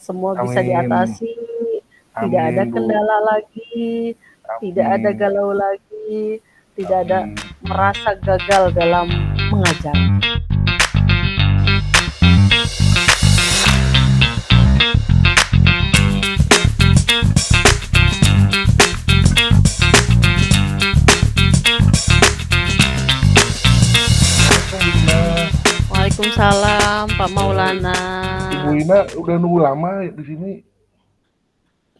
semua bisa Amin. diatasi, tidak ada Amin, Bu. kendala lagi, tidak ada Amin. galau lagi, tidak ada Amin. merasa gagal dalam mengajar. Assalamualaikum, Bu Ina. Waalaikumsalam Pak Eh, Maulana. Ibu Ina udah nunggu lama di sini.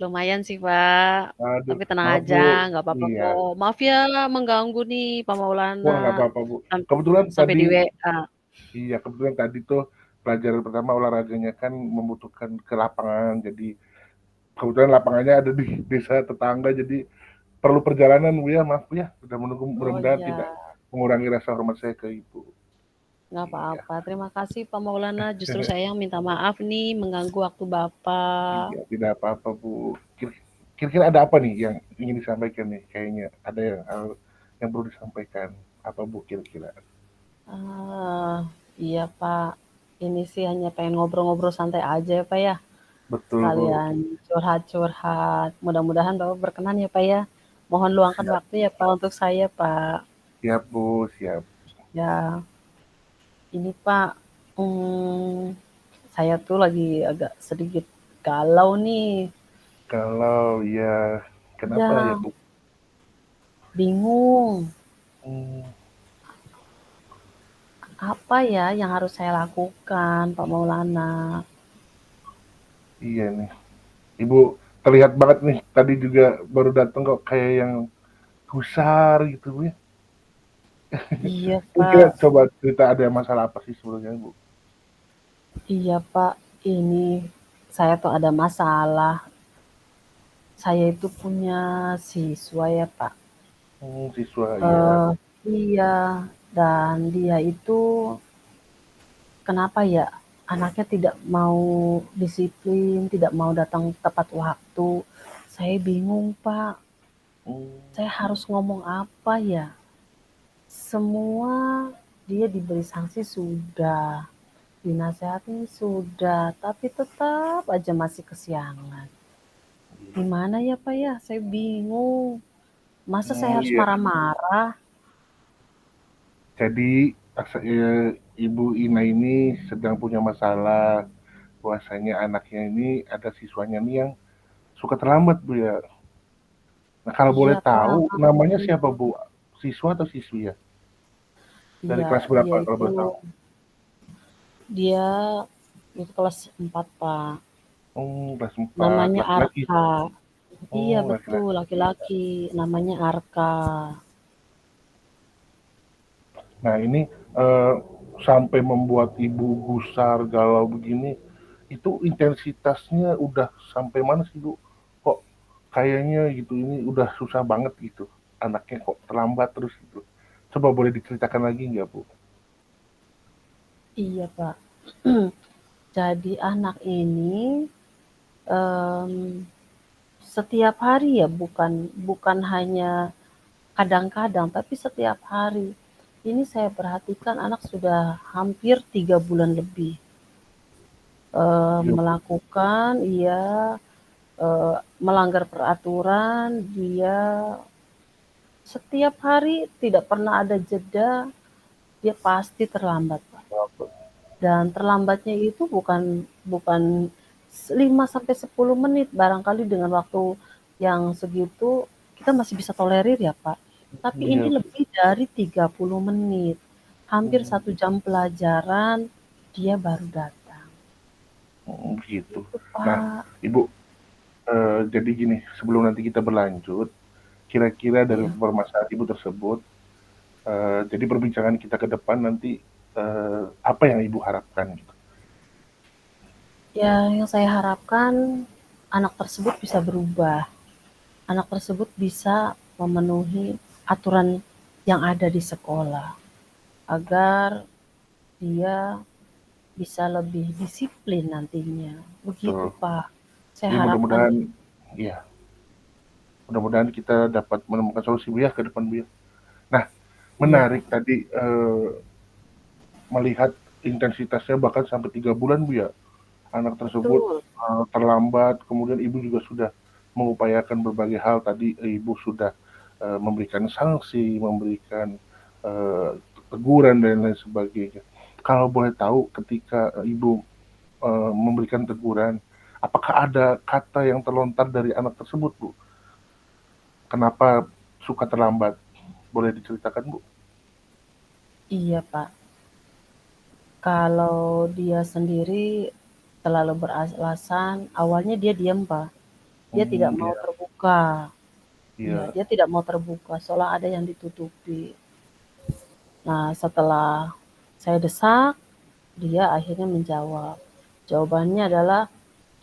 Lumayan sih Pak, Aduh, tapi tenang maaf, aja, Bu. nggak apa-apa Iya. kok. Maaf ya mengganggu nih Pak Maulana, Wah, nggak apa-apa, Bu. sam- Kebetulan sampai tadi, di WA. iya, kebetulan tadi tuh pelajaran pertama olahraganya kan membutuhkan ke lapangan. Jadi, kebetulan lapangannya ada di desa tetangga. Jadi, perlu perjalanan, Bu ya. Maaf, Bu ya. Udah menunggu, Oh mudah-mudahan tidak iya, mengurangi rasa hormat saya ke Ibu. nggak Iya. apa-apa. Terima kasih Pak Maulana. Justru saya yang minta maaf nih mengganggu waktu Bapak. Iya, tidak apa-apa, Bu. Kira-kira ada apa nih yang ingin disampaikan nih? Kayaknya ada yang hal yang perlu disampaikan. Apa, Bu, kira-kira? Ah, iya Pak. Ini sih hanya pengen ngobrol-ngobrol santai aja ya Pak ya. Betul, Bu. Sekalian curhat-curhat. Mudah-mudahan Bapak berkenan ya Pak ya. Mohon luangkan Siap, waktu ya Pak untuk saya Pak. siap, Bu, siap. Ya, ini Pak, hmm, saya tuh lagi agak sedikit galau nih. Kalau ya, kenapa ya, Ya, Bu? bingung. Hmm, Apa ya yang harus saya lakukan, Pak Maulana? iya nih. Ibu terlihat banget nih. Tadi juga baru datang kok kayak yang gusar gitu, Bu ya. Iya, Kira-kira Pak. coba cerita ada masalah apa sih sebelumnya, Bu? Iya, Pak. Ini saya tuh ada masalah. Saya itu punya siswa ya, Pak. Siswa ya. Eh, iya, dan dia itu kenapa ya? Anaknya tidak mau disiplin, tidak mau datang tepat waktu. Saya bingung, Pak. Hmm, Saya harus ngomong apa ya? Semua dia diberi sanksi sudah, dinasehatin sudah, tapi tetap aja masih kesiangan. Gimana ya Pak ya? Saya bingung. Masa saya harus iya. marah-marah? Jadi Ibu Ina ini sedang punya masalah bahwasanya anaknya ini ada siswanya nih yang suka terlambat, Bu ya. Nah, kalau boleh Iya tahu Pak, namanya siapa, Bu? Siswa atau siswi ya? Dari iya kelas dia berapa kalau itu boleh tahu? dia itu kelas 4 Pak. Kelas 4, Namanya laki-laki. Arka. Iya betul, Laki-laki. laki-laki. Namanya Arka. Nah, ini eh, sampai membuat ibu gusar, galau begini, itu intensitasnya udah sampai mana sih, Bu? Kok kayaknya gitu ini udah susah banget gitu. Anaknya kok terlambat terus gitu. Coba boleh diceritakan lagi nggak, Bu? Iya Pak. Jadi anak ini em, setiap hari ya, bukan bukan hanya kadang-kadang, tapi setiap hari. Ini saya perhatikan anak sudah hampir 3 bulan lebih Iya, Bu. melakukan, ia melanggar peraturan, dia setiap hari tidak pernah ada jeda, dia pasti terlambat, Pak. Dan terlambatnya itu bukan bukan 5 sampai 10 menit, barangkali dengan waktu yang segitu kita masih bisa tolerir ya, Pak. Tapi ini Iya. lebih dari 30 menit. Hampir Hmm, 1 jam pelajaran, dia baru datang. gitu. Itu, Nah, Pak. Ibu, jadi gini, sebelum nanti kita berlanjut, kira-kira dari Iya. permasalahan Ibu tersebut, jadi perbincangan kita ke depan nanti apa yang Ibu harapkan gitu? Ya, yang saya harapkan anak tersebut bisa berubah. Anak tersebut bisa memenuhi aturan yang ada di sekolah agar dia bisa lebih disiplin nantinya. Begitu, Betul. Pak. Saya Jadi harapkan mudah-mudahan, itu. ya, mudah-mudahan kita dapat menemukan solusi Bu ya ke depan Bu ya. Nah, Iya, menarik tadi melihat intensitasnya bahkan sampai 3 bulan Bu ya. anak tersebut betul, terlambat, kemudian ibu juga sudah mengupayakan berbagai hal tadi, ibu sudah memberikan sanksi, memberikan teguran dan lain sebagainya. Kalau boleh tahu ketika ibu memberikan teguran, apakah ada kata yang terlontar dari anak tersebut, Bu? Kenapa suka terlambat? Boleh diceritakan, Bu? iya, Pak. Kalau dia sendiri terlalu beralasan, awalnya dia diam, Pak. Dia tidak mau Iya, terbuka. Iya, iya. dia tidak mau terbuka, seolah ada yang ditutupi. Nah, setelah saya desak, dia akhirnya menjawab. Jawabannya adalah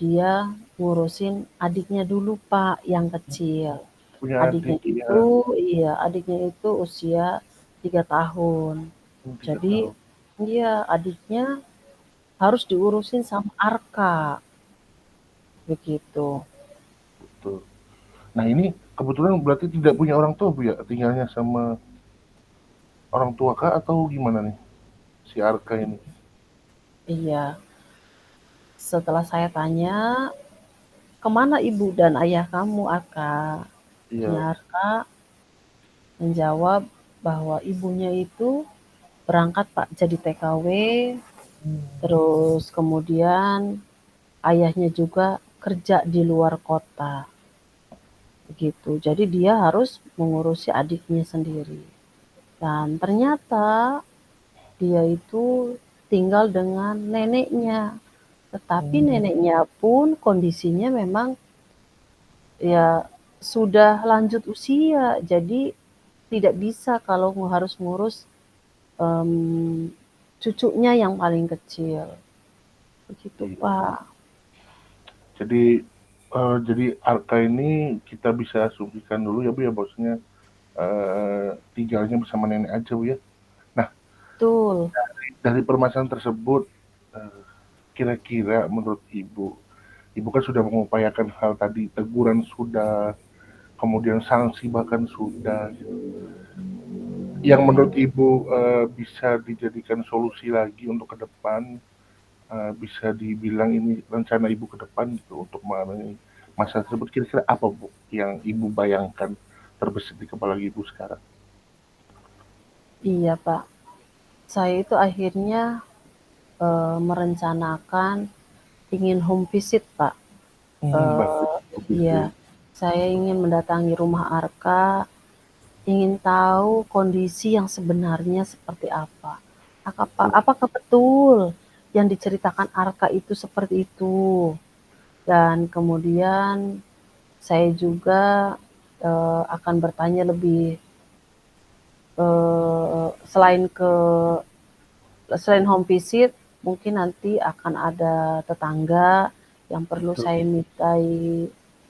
dia ngurusin adiknya dulu, Pak, yang kecil. Punya Adiknya adik, itu iya. iya, adiknya itu usia 3 tahun. 3 Jadi tahun. iya, adiknya harus diurusin sama Arka, begitu. Betul. Nah ini kebetulan berarti tidak punya orang tua, Bu, ya? Tinggalnya sama orang tua Kak atau gimana nih si Arka ini? Iya, setelah saya tanya, "Kemana ibu dan ayah kamu, Arka?" Akhirnya Iya. Arka menjawab bahwa ibunya itu berangkat, Pak, jadi TKW, terus kemudian ayahnya juga kerja di luar kota, begitu. Jadi dia harus mengurusi adiknya sendiri. Dan ternyata dia itu tinggal dengan neneknya, tetapi Hmm, neneknya pun kondisinya memang ya sudah lanjut usia, jadi tidak bisa kalau harus ngurus, mmm, cucunya yang paling kecil, begitu, iya. Pak. Jadi Arka ini kita bisa asumsikan dulu ya Bu ya bosnya tinggalnya bersama nenek aja Bu ya. Nah Betul. dari permasalahan tersebut eh, kira-kira menurut Ibu kan sudah mengupayakan hal tadi teguran sudah, kemudian sanksi bahkan sudah. Yang menurut Ibu bisa dijadikan solusi lagi untuk ke depan, bisa dibilang ini rencana Ibu ke depan gitu untuk mengenai masa tersebut kira-kira apa Bu yang Ibu bayangkan terbesit di kepala Ibu sekarang? Iya, Pak. Saya itu akhirnya, merencanakan ingin home visit, Pak. Bagus, Iya, bisa. saya ingin mendatangi rumah Arka, ingin tahu kondisi yang sebenarnya seperti apa. Apakah betul yang diceritakan Arka itu seperti itu? Dan kemudian saya juga, akan bertanya lebih, selain home visit, mungkin nanti akan ada tetangga yang perlu Betul. saya mintai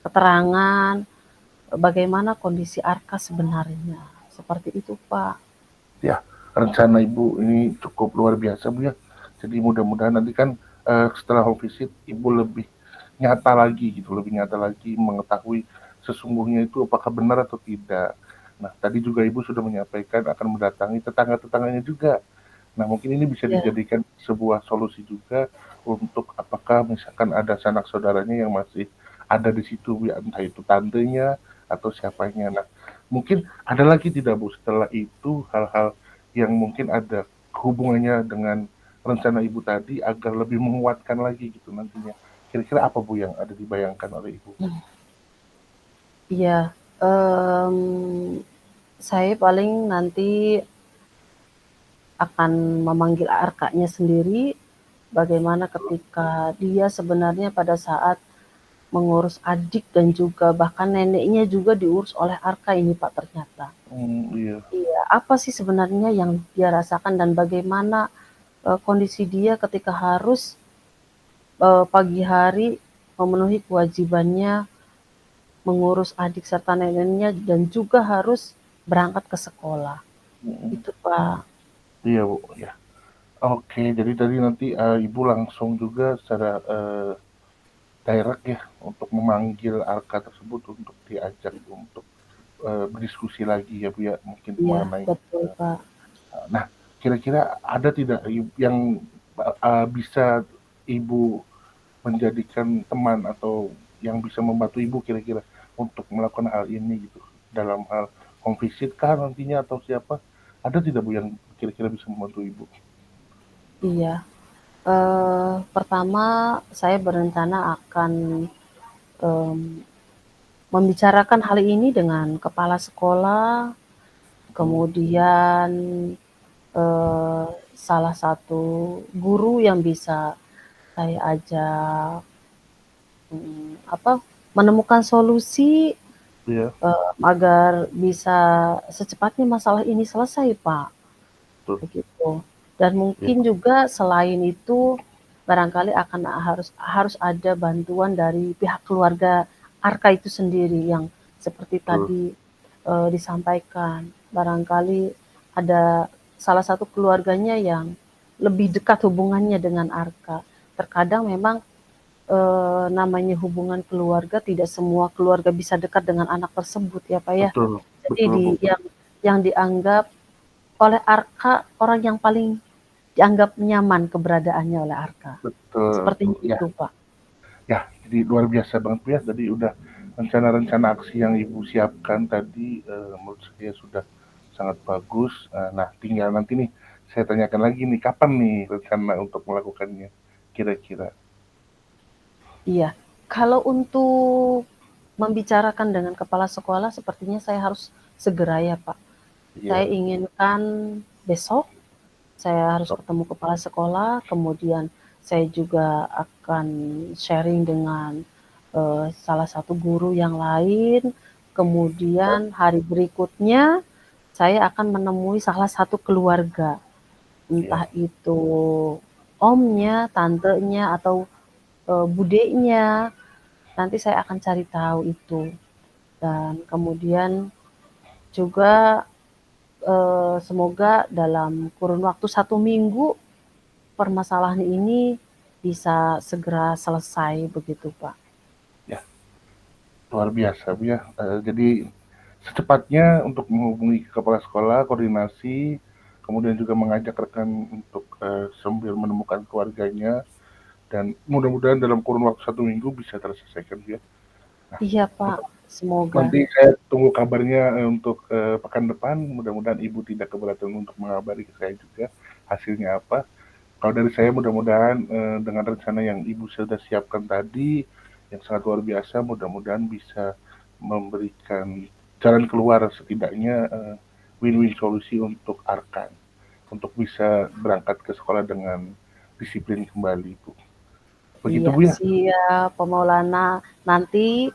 keterangan, bagaimana kondisi Arka sebenarnya, seperti itu, Pak. Ya, rencana Ibu ini cukup luar biasa Bu ya. Jadi mudah-mudahan nanti kan setelah home visit Ibu lebih nyata lagi gitu, lebih nyata lagi mengetahui sesungguhnya itu apakah benar atau tidak. Nah, tadi juga Ibu sudah menyampaikan akan mendatangi tetangga-tetangganya juga. Nah, mungkin ini bisa Ya, dijadikan sebuah solusi juga untuk apakah misalkan ada sanak saudaranya yang masih ada di situ, ya, entah itu tantenya atau siapanya. Nah, mungkin ada lagi tidak Bu setelah itu hal-hal yang mungkin ada hubungannya dengan rencana Ibu tadi agar lebih menguatkan lagi gitu nantinya. Kira-kira apa Bu yang ada dibayangkan oleh Ibu? iya, saya paling nanti akan memanggil Arkanya sendiri, bagaimana ketika dia sebenarnya pada saat mengurus adik dan juga bahkan neneknya juga diurus oleh Arka ini, Pak, ternyata. Iya, Iya, apa sih sebenarnya yang dia rasakan dan bagaimana, kondisi dia ketika harus, pagi hari memenuhi kewajibannya mengurus adik serta neneknya dan juga harus berangkat ke sekolah. mhm, Itu, Pak. iya Bu, ya. Oke, jadi tadi nanti Ibu langsung juga secara direct ya untuk memanggil Arka tersebut untuk diajak untuk berdiskusi lagi ya Bu ya mungkin Iya, mengenai betul, Pak. nah kira-kira ada tidak yang bisa Ibu menjadikan teman atau yang bisa membantu Ibu kira-kira untuk melakukan hal ini gitu? Dalam hal home visit kah nantinya atau siapa? Ada tidak Bu yang kira-kira bisa membantu Ibu? Iya, pertama saya berencana akan, mmm, membicarakan hal ini dengan kepala sekolah, Mhm, kemudian, eee, salah satu guru yang bisa saya ajak, menemukan solusi, iya, agar bisa secepatnya masalah ini selesai, Pak, betul, begitu. Dan iya, mungkin juga selain itu, barangkali akan harus harus ada bantuan dari pihak keluarga Arka itu sendiri yang seperti betul, tadi, disampaikan. Barangkali ada salah satu keluarganya yang lebih dekat hubungannya dengan Arka. Terkadang memang, namanya hubungan keluarga, tidak semua keluarga bisa dekat dengan anak tersebut ya, Pak, ya. betul, Jadi betul Bu, yang dianggap oleh Arka orang yang paling dianggap nyaman keberadaannya oleh Arka. betul Bu, Sepertinya ya. itu, Pak. Ya, jadi luar biasa banget Bu ya, tadi udah rencana-rencana aksi yang Ibu siapkan tadi, menurut saya sudah sangat bagus, nah tinggal nanti nih, saya tanyakan lagi nih, kapan nih rencana untuk melakukannya kira-kira? Iya. Kalau untuk membicarakan dengan kepala sekolah sepertinya saya harus segera ya, Pak. Saya Iya, inginkan besok saya harus ketemu kepala sekolah, kemudian saya juga akan sharing dengan, salah satu guru yang lain, kemudian hari berikutnya saya akan menemui salah satu keluarga, iya, entah itu omnya, tantenya, atau, budenya, nanti saya akan cari tahu itu. Dan kemudian juga, semoga dalam kurun waktu 1 minggu permasalahan ini bisa segera selesai begitu, Pak. ya, luar biasa Bu ya, jadi secepatnya untuk menghubungi kepala sekolah, koordinasi, kemudian juga mengajak rekan untuk, sambil menemukan keluarganya, dan mudah-mudahan dalam kurun waktu 1 minggu bisa terselesaikan Bu ya. Iya, Pak, semoga. Nanti saya tunggu kabarnya untuk pekan depan. Mudah-mudahan Ibu tidak keberatan untuk mengabari ke saya juga hasilnya apa. Kalau dari saya mudah-mudahan dengan rencana yang Ibu sudah siapkan tadi yang sangat luar biasa, mudah-mudahan bisa memberikan jalan keluar setidaknya win-win solusi untuk Arkan untuk bisa berangkat ke sekolah dengan disiplin kembali, Bu. Begitu Iya, Bu ya? siap, Pak Maulana. Nanti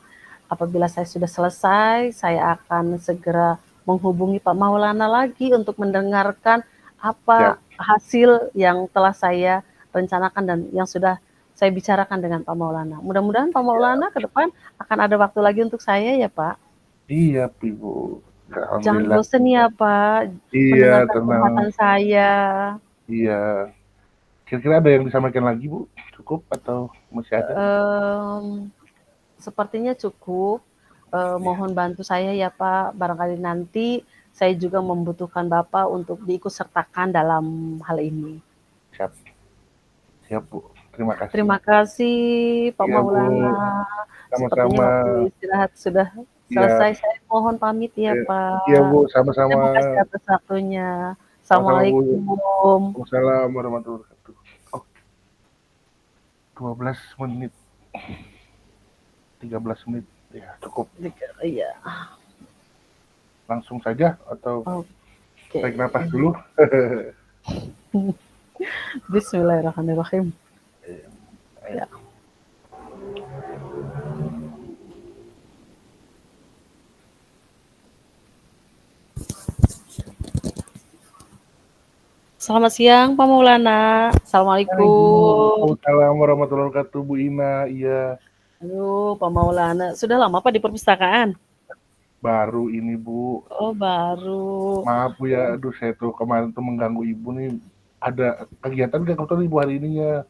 apabila saya sudah selesai, saya akan segera menghubungi Pak Maulana lagi untuk mendengarkan Siap. apa hasil yang telah saya rencanakan dan yang sudah saya bicarakan dengan Pak Maulana. Mudah-mudahan Pak Maulana ke depan akan ada waktu lagi untuk saya ya, Pak. Iya, Ibu. Jangan Alhamdulillah. bosen ya, Pak, Iya, mendengarkan tenang. curhatan saya. Iya. Kira-kira ada yang disampaikan lagi, Bu? Cukup atau masih ada? Mmm, sepertinya cukup, Ya, mohon bantu saya ya, Pak, barangkali nanti saya juga membutuhkan Bapak untuk diikut sertakan dalam hal ini. siap. Siap, Bu. Terima kasih. Terima kasih Pak Iya, Bu. Maulana, sepertinya Sama-sama. waktu istirahat sudah Iya. selesai, saya mohon pamit ya, Iya, Bu. Pak. Sama-sama. Terima kasih atas waktunya. Sama-sama, Bu. Assalamualaikum. Wassalamualaikum warahmatullahi wabarakatuh. Oh, 12 menit. 13 menit. Ya, cukup. Iya, Langsung saja atau oke. tarik napas dulu? Bismillahirrahmanirrahim. Ayo. Ya. Selamat siang Pak Maulana. Hai, Bu. Assalamualaikum. Waalaikumsalam warahmatullahi wabarakatuh, Bu Ina. Iya, Halo Pak Maulana. Sudah lama Pak di perpustakaan? baru ini, Bu. Oh baru. Maaf Bu ya, aduh saya tuh kemarin tuh mengganggu Ibu nih. Ada kegiatan nggak kebetulan Ibu hari ininya?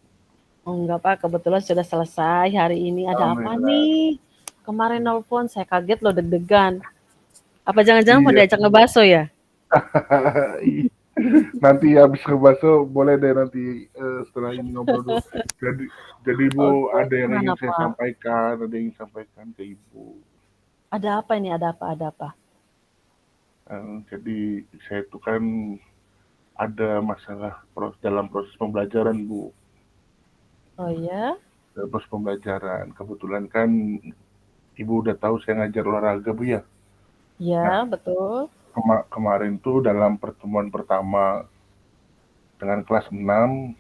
Oh enggak Pak, kebetulan sudah selesai hari ini. Ada apa Alhamdulillah. nih? Kemarin nelpon saya kaget loh deg-degan. Apa jangan-jangan mau Iya, diajak ngebaso ya? Nanti habis ngebahas boleh deh nanti setelah ini ngobrol dulu. Jadi, jadi Bu Oke, ada yang gimana ingin saya Pak? sampaikan, ada yang ingin sampaikan ke Ibu. Ada apa ini? Ada apa? Ada apa? Jadi saya itu kan ada masalah dalam proses pembelajaran Bu. Oh ya? Dalam proses pembelajaran. Kebetulan kan Ibu udah tahu saya ngajar olahraga Bu ya. Nah Ya, betul. kemarin tuh dalam pertemuan pertama dengan kelas 6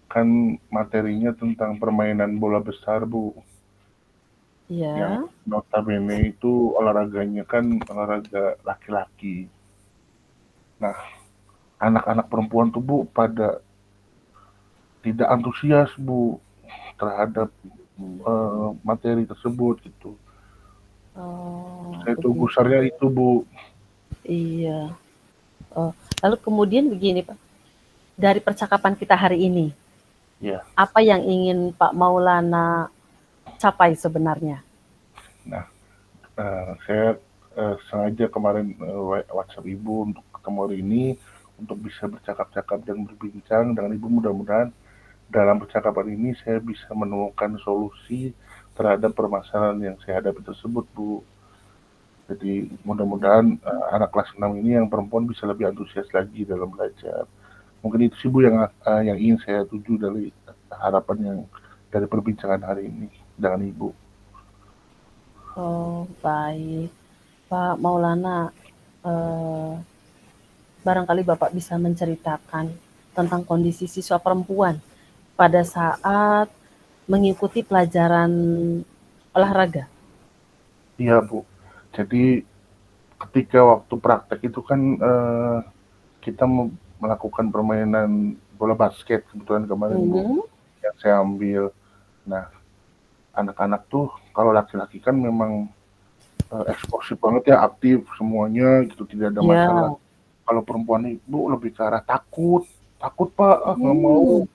kan materinya tentang permainan bola besar Bu. Yang Ya. notabene itu olahraganya kan olahraga laki-laki. Nah, anak-anak perempuan tuh Bu pada tidak antusias Bu terhadap Hmm. materi tersebut gitu. Oh, Saya tuh begitu. gusarnya itu Bu. Iya. Oh, lalu kemudian begini, Pak. Dari percakapan kita hari ini, Ya, apa yang ingin Pak Maulana capai sebenarnya? nah saya sengaja kemarin WhatsApp Ibu untuk ketemu hari ini untuk bisa bercakap-cakap dan berbincang dengan Ibu, mudah-mudahan dalam percakapan ini saya bisa menemukan solusi terhadap permasalahan yang saya hadapi tersebut, Bu. Jadi mudah-mudahan anak kelas 6 ini yang perempuan bisa lebih antusias lagi dalam belajar. Mungkin itu sih Bu yang ingin saya tuju dari harapan yang dari perbincangan hari ini dengan Ibu. Oh, baik. Pak Maulana, eh, barangkali Bapak bisa menceritakan tentang kondisi siswa perempuan pada saat mengikuti pelajaran olahraga. Iya Bu. Jadi ketika waktu praktek itu kan kita melakukan permainan bola basket kebetulan kemarin Bu Mhm. yang saya ambil. Nah, anak-anak tuh kalau laki-laki kan memang eksplosif banget ya, aktif semuanya gitu, tidak ada masalah. Ya. Kalau perempuan ibu lebih ke arah takut, takut Pak, ah nggak mau, Hmm.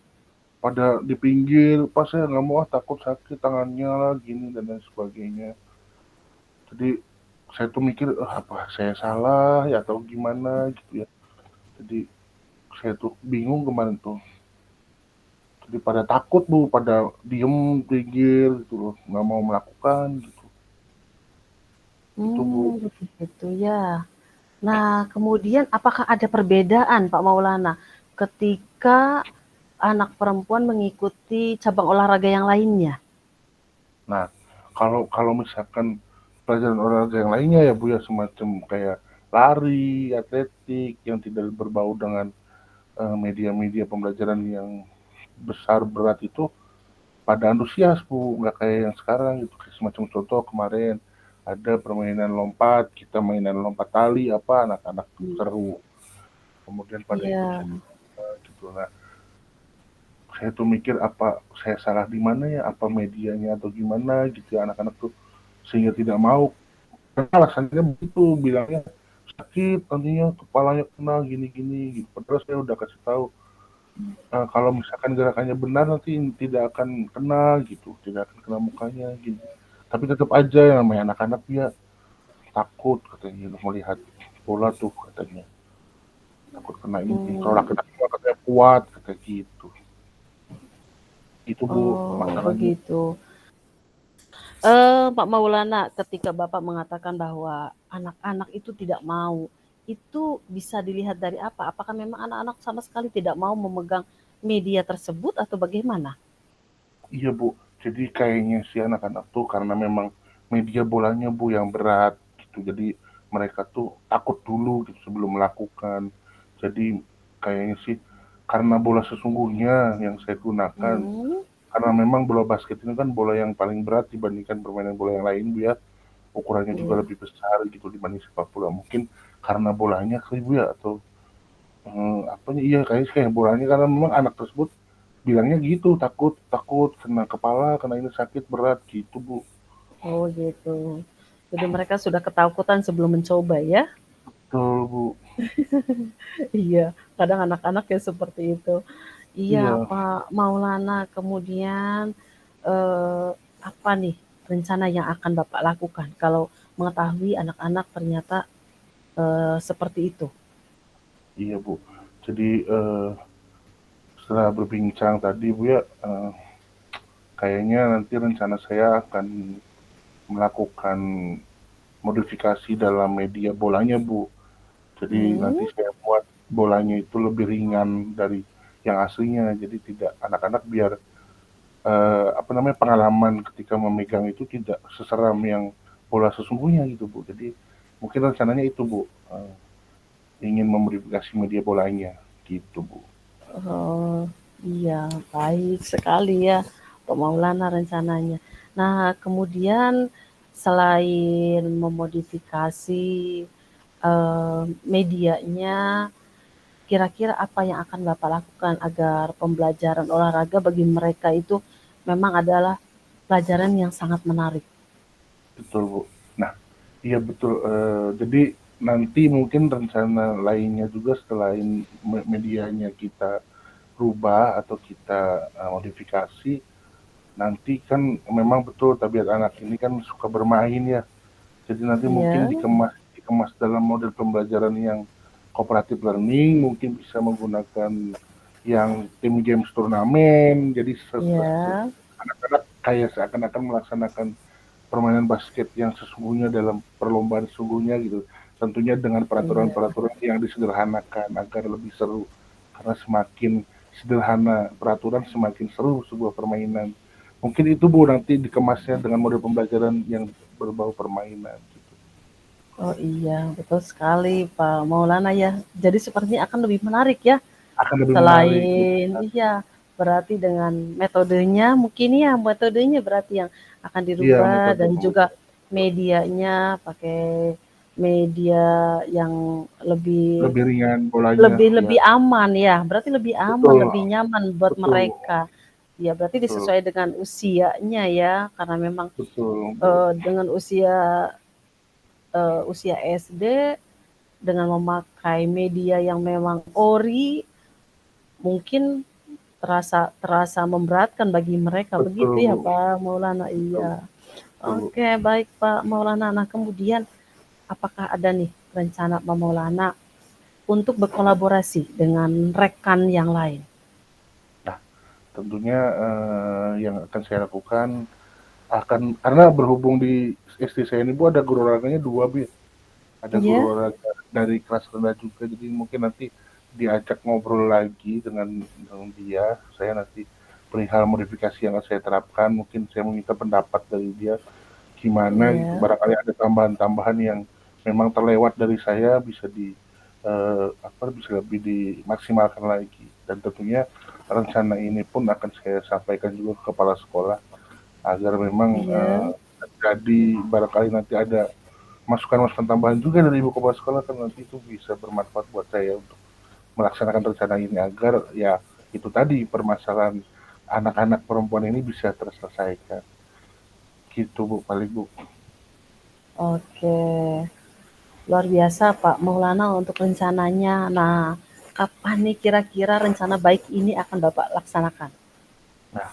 pada di pinggir, Pak saya nggak mau, ah takut sakit tangannya lah, gini dan lain sebagainya. Jadi saya tuh mikir, apa saya salah ya atau gimana gitu ya. Jadi saya tuh bingung kemarin tuh. Jadi pada takut Bu, pada diem pinggir gitu loh, nggak mau melakukan gitu. Itu Bu. Begitu ya. Nah, kemudian apakah ada perbedaan Pak Maulana ketika anak perempuan mengikuti cabang olahraga yang lainnya? Nah, kalau kalau misalkan pelajaran olahraga yang lainnya ya Bu ya semacam kayak lari, atletik yang tidak berbau dengan media-media pembelajaran yang besar berat itu pada antusias Bu, nggak kayak yang sekarang gitu. Kayak semacam contoh kemarin ada permainan lompat, kita mainan lompat tali apa anak-anak Hmm. seru, kemudian pada ikut Iya. serta gitu. Nah, saya tuh mikir apa saya salah di mana ya, apa medianya atau gimana gitu ya anak-anak tuh sehingga tidak mau. Alasannya begitu, bilangnya sakit nantinya kepalanya kena gini-gini gitu. Padahal saya udah kasih tahu kalau misalkan gerakannya benar nanti tidak akan kena gitu, tidak akan kena mukanya gitu. Tapi tetap aja yang namanya anak-anak dia takut katanya gitu, melihat bola tuh katanya takut kena ini. Kalau Hmm. laki-laki katanya kuat kata gitu. Itu Bu Oh, masalahnya. begitu. Pak Maulana, ketika Bapak mengatakan bahwa anak-anak itu tidak mau, itu bisa dilihat dari apa? Apakah memang anak-anak sama sekali tidak mau memegang media tersebut atau bagaimana? Iya Bu, jadi kayaknya si anak-anak tuh karena memang media bolanya Bu yang berat gitu, jadi mereka tuh takut dulu gitu sebelum melakukan. Jadi kayaknya sih karena bola sesungguhnya yang saya gunakan, Hmm. karena memang bola basket ini kan bola yang paling berat dibandingkan permainan bola yang lain Bu ya, ukurannya juga Iya. lebih besar gitu dibanding sepak bola. Mungkin karena bolanya kali Bu ya atau apanya iya kayaknya kayak bolanya karena memang anak tersebut bilangnya gitu takut takut kena kepala kena ini sakit berat gitu Bu. Oh gitu. Jadi mereka sudah ketakutan sebelum mencoba ya? Betul Bu. Iya, kadang anak-anak ya seperti itu. Iya, Iya. Pak Maulana, kemudian eh, apa nih rencana yang akan Bapak lakukan kalau mengetahui anak-anak ternyata seperti itu? Iya Bu. Jadi setelah berbincang tadi Bu ya, kayaknya nanti rencana saya akan melakukan modifikasi dalam media bolanya Bu. Jadi nanti Hmm, saya buat bolanya itu lebih ringan dari yang aslinya. Jadi tidak anak-anak biar apa namanya pengalaman ketika memegang itu tidak seseram yang bola sesungguhnya gitu Bu. Jadi mungkin rencananya itu Bu, ingin memodifikasi media bolanya gitu Bu. oh, iya, baik sekali ya, Pak Maulana rencananya. Nah, kemudian selain memodifikasi medianya, kira-kira apa yang akan Bapak lakukan agar pembelajaran olahraga bagi mereka itu memang adalah pelajaran yang sangat menarik? Betul Bu. Nah, iya betul. Jadi nanti mungkin rencana lainnya juga selain medianya kita rubah atau kita modifikasi, nanti kan memang betul tabiat anak ini kan suka bermain ya. Jadi nanti mungkin Iya, dikemas dalam model pembelajaran yang cooperative learning, mungkin bisa menggunakan yang tim games turnamen. Jadi iya, anak-anak kayak seakan-akan melaksanakan permainan basket yang sesungguhnya dalam perlombaan sesungguhnya gitu. Tentunya dengan iya, peraturan-peraturan yang disederhanakan agar lebih seru. Karena semakin sederhana peraturan semakin seru sebuah permainan. Mungkin itu Bu nanti dikemasnya dengan model pembelajaran yang berbau permainan gitu. oh iya, betul sekali Pak Maulana ya. Jadi sepertinya akan lebih menarik ya. Akan lebih menarik. Selain iya, berarti dengan metodenya mungkin ya, metodenya berarti yang akan Iya dirubah metode dan Bu. juga medianya pakai media yang lebih Lebih ringan bolanya lebih ya. lebih aman ya, berarti lebih aman, Betul, lebih nyaman buat betul, mereka. Ya berarti betul, disesuaikan dengan usianya ya, karena memang, betul Bu. dengan usia SD dengan memakai media yang memang ori, mungkin terasa terasa memberatkan bagi mereka, Betul begitu ya Bu. Pak Maulana? Betul, Iya. betul Bu. Oke, baik Pak Maulana. Nah, kemudian apakah ada nih rencana Pak Maulana untuk berkolaborasi dengan rekan yang lain? Nah, tentunya yang akan saya lakukan akan karena berhubung di SD saya ini Bu ada guru olahraganya dua Bu ya. Ada guru Iya, olahraga dari kelas rendah juga jadi mungkin nanti diajak ngobrol lagi dengan dia. Saya nanti perihal modifikasi yang akan saya terapkan mungkin saya meminta pendapat dari dia gimana gitu iya, barangkali ada tambahan-tambahan yang memang terlewat dari saya bisa apa bisa lebih dimaksimalkan lagi dan tentunya rencana ini pun akan saya sampaikan juga ke kepala sekolah agar memang iya, jadi barangkali nanti ada masukan-masukan tambahan juga dari ibu kepala sekolah kan nanti itu bisa bermanfaat buat saya untuk melaksanakan rencana ini agar ya itu tadi permasalahan anak-anak perempuan ini bisa terselesaikan gitu Bu paling Bu. oke. Luar biasa Pak Maulana untuk rencananya. Nah, kapan nih kira-kira rencana baik ini akan Bapak laksanakan? Nah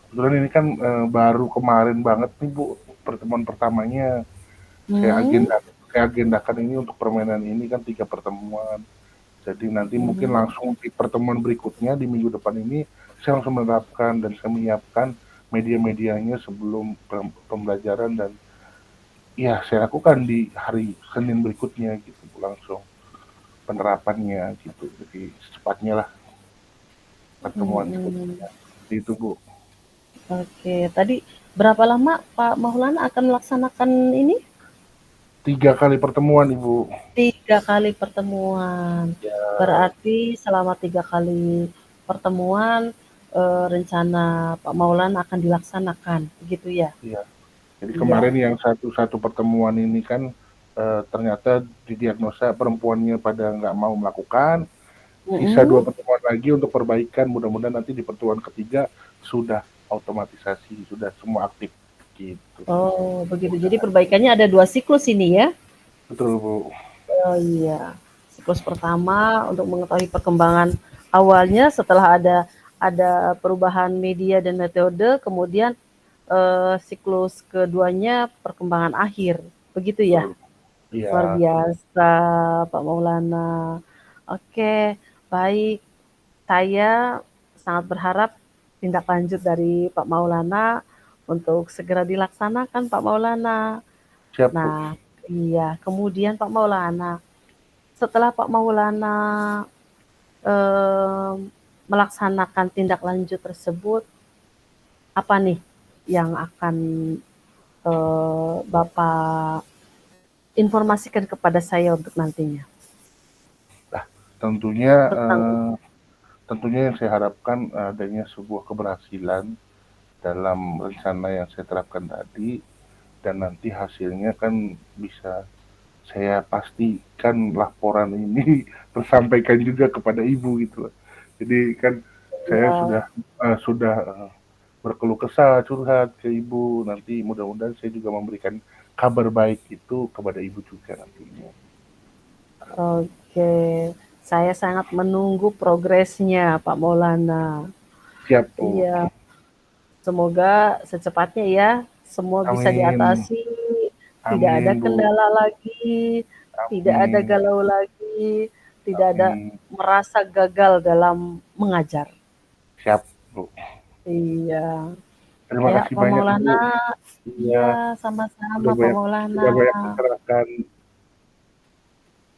kebetulan ini kan baru kemarin banget nih Bu pertemuan pertamanya saya Hmm, agenda saya agendakan ini untuk permainan ini kan 3 pertemuan. Jadi nanti mungkin mhm. langsung di pertemuan berikutnya di minggu depan ini saya langsung menerapkan dan saya menyiapkan media-medianya sebelum pembelajaran dan ya saya lakukan di hari Senin berikutnya gitu langsung penerapannya gitu. Jadi secepatnya lah pertemuan Mhm. selanjutnya. Itu Bu. Oke, tadi berapa lama Pak Maulana akan melaksanakan ini? 3 kali pertemuan Ibu. 3 kali pertemuan. Ya, Berarti selama 3 kali pertemuan, rencana Pak Maulana akan dilaksanakan, begitu ya? ya. Jadi Iya. kemarin yang satu pertemuan ini kan ternyata didiagnosa perempuannya pada nggak mau melakukan. Sisa Mhm. 2 pertemuan lagi untuk perbaikan. Mudah-mudahan nanti di pertemuan ketiga sudah otomatisasi, sudah semua aktif gitu. Oh, begitu. Jadi perbaikannya ada 2 siklus ini ya? Betul Bu. Oh iya. Siklus pertama untuk mengetahui perkembangan awalnya setelah ada perubahan media dan metode, kemudian siklus keduanya perkembangan akhir. Begitu ya? Betul. Iya. Luar biasa Pak Maulana. Oke. Baik, saya sangat berharap tindak lanjut dari Pak Maulana untuk segera dilaksanakan, Pak Maulana. Siap, Bu. Nah, iya, kemudian Pak Maulana, setelah Pak Maulana em, melaksanakan tindak lanjut tersebut, apa nih yang akan Bapak informasikan kepada saya untuk nantinya Nah, tentunya tentang tentunya yang saya harapkan adanya sebuah keberhasilan dalam rencana yang saya terapkan tadi, dan nanti hasilnya kan bisa saya pastikan laporan ini tersampaikan juga kepada ibu gitu loh. Jadi kan saya ya, sudah berkeluh kesah, curhat ke ibu. Nanti mudah-mudahan saya juga memberikan kabar baik itu kepada ibu juga nantinya. oke. Saya sangat menunggu progresnya Pak Maulana. Siap, Bu. Iya, semoga secepatnya ya semua bisa Amin. diatasi, tidak ada Amin, Bu. kendala lagi, tidak ada Amin. galau lagi, tidak ada Amin. merasa gagal dalam mengajar. Siap, Bu. Iya. Terima Ya, kasih Pak banyak, Maulana. Bu. Iya, Iya, sama-sama udah Pak banyak Maulana. udah banyak tercerahkan.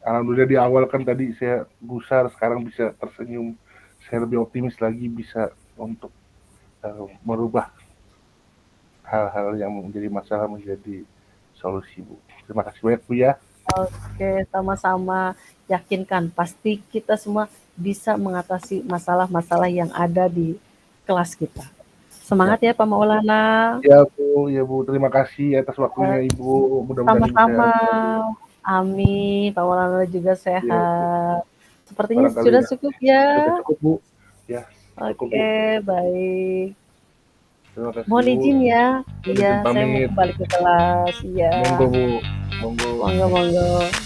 Alhamdulillah di awal kan tadi saya gusar, sekarang bisa tersenyum. Saya lebih optimis lagi bisa untuk merubah hal-hal yang menjadi masalah menjadi solusi, Bu. Terima kasih banyak, Bu ya. Oke, sama-sama. Yakinkan, pasti kita semua bisa mengatasi masalah-masalah yang ada di kelas kita. Ya, Semangat ya Pak Maulana. ya Bu, ya Bu. Terima kasih atas waktunya Eh, Ibu. Mudah-mudahan Ibu Sama-sama. sehat selalu. Amin. Pak Maulana juga Ya Bu. sehat. Sepertinya Barangkali sudah ya. cukup ya. Sudah cukup Bu. Ya, cukup Bu. Oke, baik. Terima kasih Mohon Bu. izin ya. Mohon Iya, izin saya mau pamit. kembali ke kelas. Iya. Monggo Bu. Monggo. Monggo, monggo.